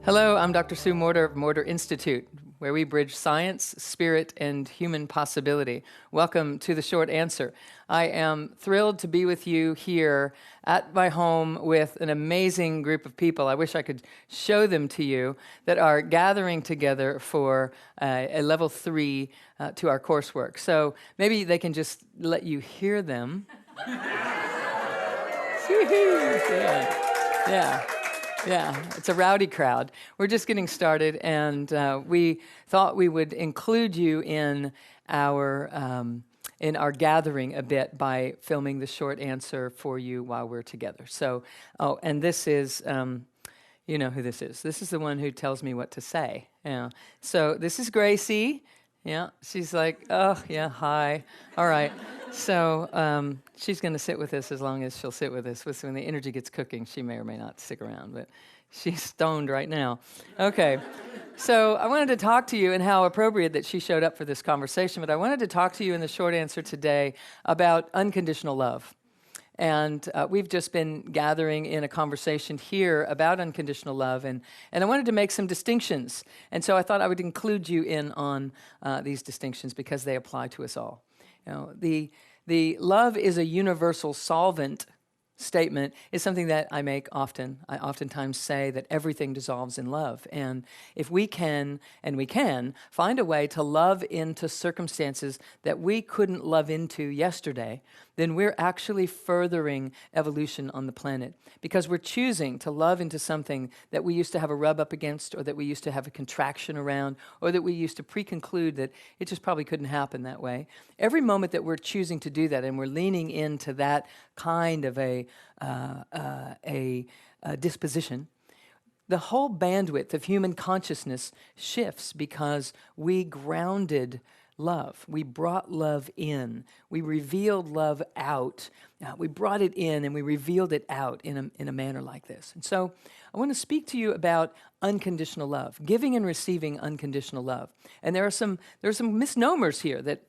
Hello, I'm Dr. Sue Morter of Morter Institute, where we bridge science, spirit, and human possibility. Welcome to The Short Answer. I am thrilled to be with you here at my home with an amazing group of people. I wish I could show them to you that are gathering together for a level 3 to our coursework. So maybe they can just let you hear them. Yeah, it's a rowdy crowd. We're just getting started, and we thought we would include you in our gathering a bit by filming the short answer for you while we're together. So, and this is, you know who this is. This is the one who tells me what to say. Yeah. So this is Gracie. Yeah, she's like, oh, yeah, hi. All right. So she's going to sit with us as long as she'll sit with us. When the energy gets cooking, she may or may not stick around, but she's stoned right now. Okay. So I wanted to talk to you, and how appropriate that she showed up for this conversation, but I wanted to talk to you in the short answer today about unconditional love. And we've just been gathering in a conversation here about unconditional love, and I wanted to make some distinctions. And so I thought I would include you in on these distinctions because they apply to us all. You know, the love is a universal solvent statement is something that I make often. I oftentimes say that everything dissolves in love. And if we can find a way to love into circumstances that we couldn't love into yesterday, then we're actually furthering evolution on the planet, because we're choosing to love into something that we used to have a rub up against, or that we used to have a contraction around, or that we used to pre-conclude that it just probably couldn't happen that way. Every moment that we're choosing to do that, and we're leaning into that kind of a disposition, the whole bandwidth of human consciousness shifts, because we grounded love. We brought love in. We revealed love out. We brought it in and we revealed it out in a manner like this. And so I want to speak to you about unconditional love, giving and receiving unconditional love. And there are some misnomers here that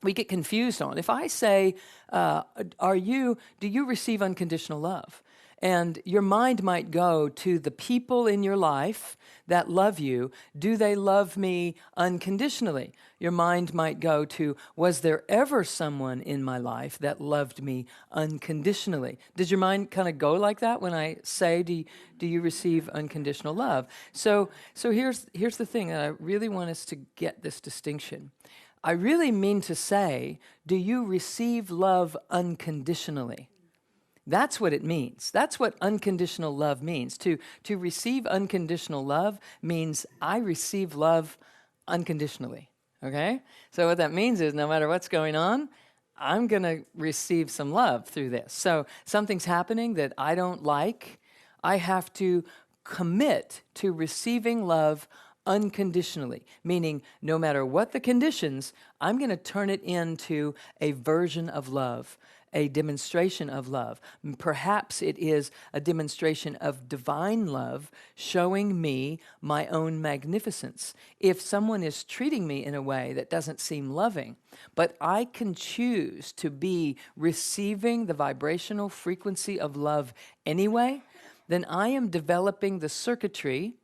we get confused on. If I say, do you receive unconditional love? And your mind might go to the people in your life that love you. Do they love me unconditionally? Your mind might go to, was there ever someone in my life that loved me unconditionally? Does your mind kind of go like that when I say, do you receive unconditional love? So here's the thing, and I really want us to get this distinction. I really mean to say, do you receive love unconditionally? That's what it means. That's what unconditional love means. To receive unconditional love means I receive love unconditionally, okay? So what that means is no matter what's going on, I'm going to receive some love through this. So something's happening that I don't like, I have to commit to receiving love unconditionally, meaning no matter what the conditions, I'm going to turn it into a version of love, a demonstration of love. Perhaps it is a demonstration of divine love showing me my own magnificence. If someone is treating me in a way that doesn't seem loving, but I can choose to be receiving the vibrational frequency of love anyway, then I am developing the circuitry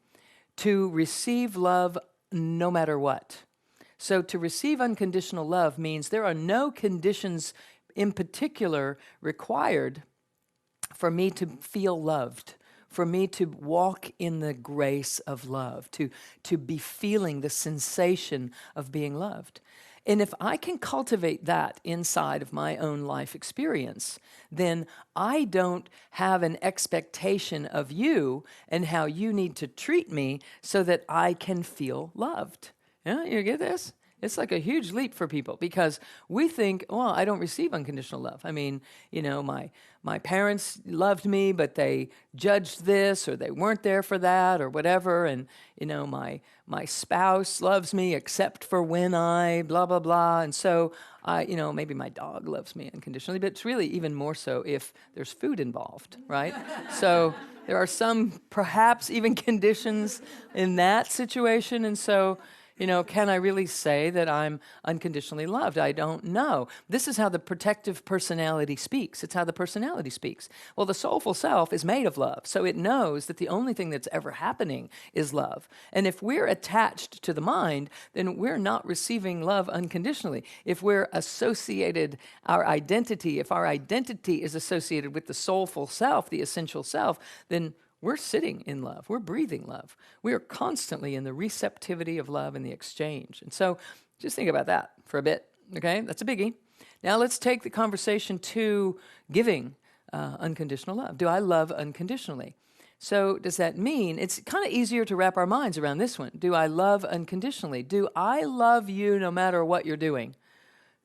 to receive love no matter what. So to receive unconditional love means there are no conditions in particular required for me to feel loved, for me to walk in the grace of love, to be feeling the sensation of being loved. And if I can cultivate that inside of my own life experience, then I don't have an expectation of you and how you need to treat me so that I can feel loved. Yeah, you get this? It's like a huge leap for people, because we think, well, I don't receive unconditional love. I mean, you know, my parents loved me, but they judged this, or they weren't there for that, or whatever. And, you know, my spouse loves me except for when I blah, blah, blah. And so, maybe my dog loves me unconditionally, but it's really even more so if there's food involved, right? So there are some perhaps even conditions in that situation. And so, Can I really say that I'm unconditionally loved? I don't know. This is how the protective personality speaks. It's how the personality speaks. Well, the soulful self is made of love, so it knows that the only thing that's ever happening is love. And if we're attached to the mind, then we're not receiving love unconditionally. If we're associated, if our identity is associated with the soulful self, the essential self, then we're sitting in love. We're breathing love. We are constantly in the receptivity of love and the exchange. And so just think about that for a bit, okay? That's a biggie. Now let's take the conversation to giving unconditional love. Do I love unconditionally? So does that mean, it's kind of easier to wrap our minds around this one. Do I love unconditionally? Do I love you no matter what you're doing?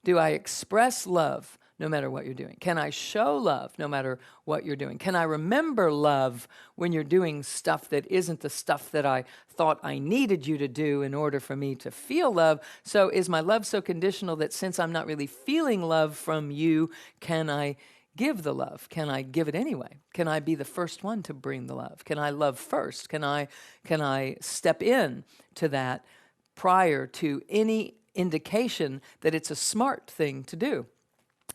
Do I express love no matter what you're doing? Can I show love no matter what you're doing? Can I remember love when you're doing stuff that isn't the stuff that I thought I needed you to do in order for me to feel love? So is my love so conditional that since I'm not really feeling love from you, can I give the love? Can I give it anyway? Can I be the first one to bring the love? Can I love first? Can I step in to that prior to any indication that it's a smart thing to do?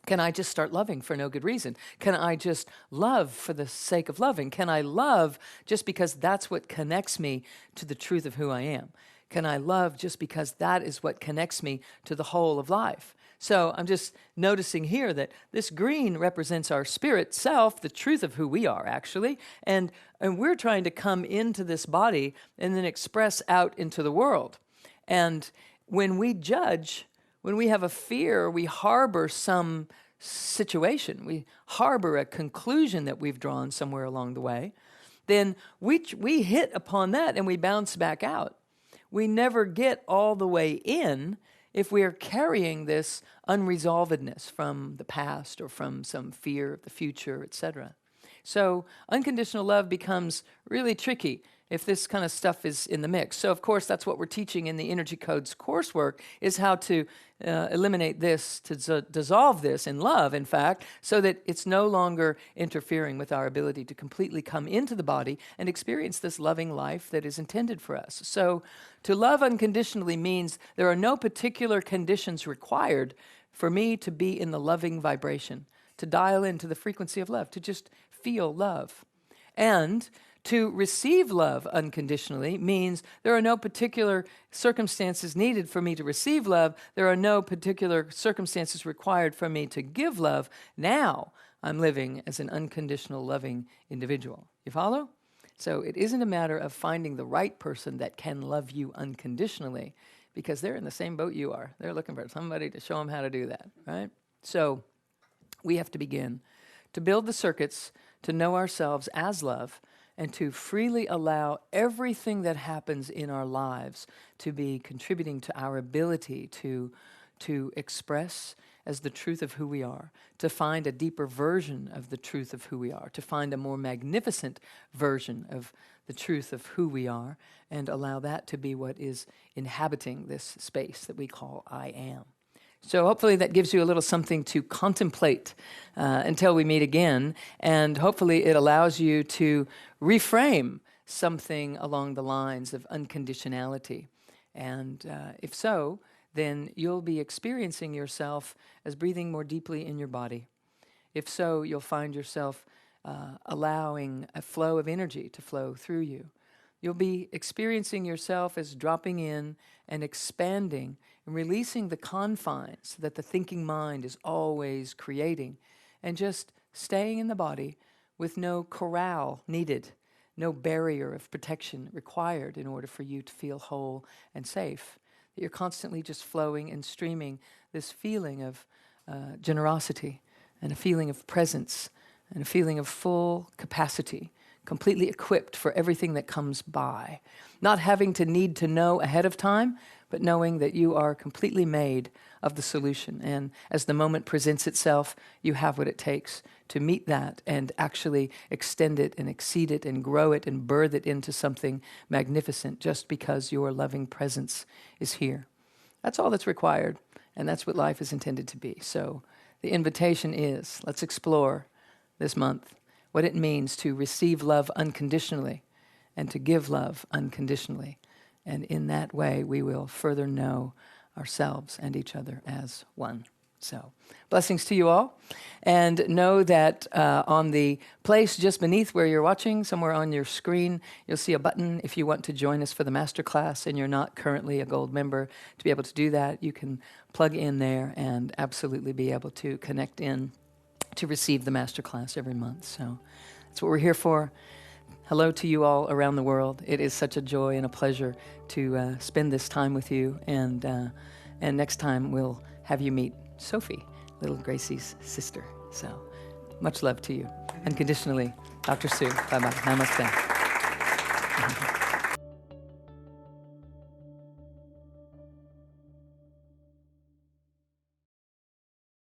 Can I just start loving for no good reason? Can I just love for the sake of loving? Can I love just because that's what connects me to the truth of who I am? Can I love just because that is what connects me to the whole of life? So I'm just noticing here that this green represents our spirit self, the truth of who we are, actually. And we're trying to come into this body and then express out into the world. And when we judge, when we have a fear, we harbor some situation, we harbor a conclusion that we've drawn somewhere along the way, then we hit upon that and we bounce back out. We never get all the way in if we are carrying this unresolvedness from the past or from some fear of the future, etc. So unconditional love becomes really tricky if this kind of stuff is in the mix. So, of course, that's what we're teaching in the Energy Codes coursework, is how to eliminate this, to dissolve this in love, in fact, so that it's no longer interfering with our ability to completely come into the body and experience this loving life that is intended for us. So to love unconditionally means there are no particular conditions required for me to be in the loving vibration, to dial into the frequency of love, to just feel love. And to receive love unconditionally means there are no particular circumstances needed for me to receive love. There are no particular circumstances required for me to give love. Now I'm living as an unconditional loving individual. You follow? So it isn't a matter of finding the right person that can love you unconditionally, because they're in the same boat you are. They're looking for somebody to show them how to do that, right? So we have to begin to build the circuits to know ourselves as love, and to freely allow everything that happens in our lives to be contributing to our ability to express as the truth of who we are, to find a deeper version of the truth of who we are, to find a more magnificent version of the truth of who we are, and allow that to be what is inhabiting this space that we call I am. So hopefully that gives you a little something to contemplate until we meet again, and hopefully it allows you to reframe something along the lines of unconditionality. And if so, then you'll be experiencing yourself as breathing more deeply in your body. If so, you'll find yourself allowing a flow of energy to flow through you. You'll be experiencing yourself as dropping in and expanding and releasing the confines that the thinking mind is always creating, and just staying in the body with no corral needed, no barrier of protection required in order for you to feel whole and safe. That you're constantly just flowing and streaming this feeling of generosity, and a feeling of presence, and a feeling of full capacity, completely equipped for everything that comes by. Not having to need to know ahead of time, but knowing that you are completely made of the solution. And as the moment presents itself, you have what it takes to meet that and actually extend it and exceed it and grow it and birth it into something magnificent, just because your loving presence is here. That's all that's required, and that's what life is intended to be. So the invitation is, let's explore this month what it means to receive love unconditionally and to give love unconditionally. And in that way, we will further know ourselves and each other as one. So, blessings to you all. And know that on the place just beneath where you're watching, somewhere on your screen, you'll see a button if you want to join us for the masterclass and you're not currently a gold member. To be able to do that, you can plug in there and absolutely be able to connect in to receive the masterclass every month. So, that's what we're here for. Hello to you all around the world. It is such a joy and a pleasure to spend this time with you. And next time we'll have you meet Sophie, little Gracie's sister. So much love to you. Unconditionally, Dr. Sue. Bye-bye. Namaste.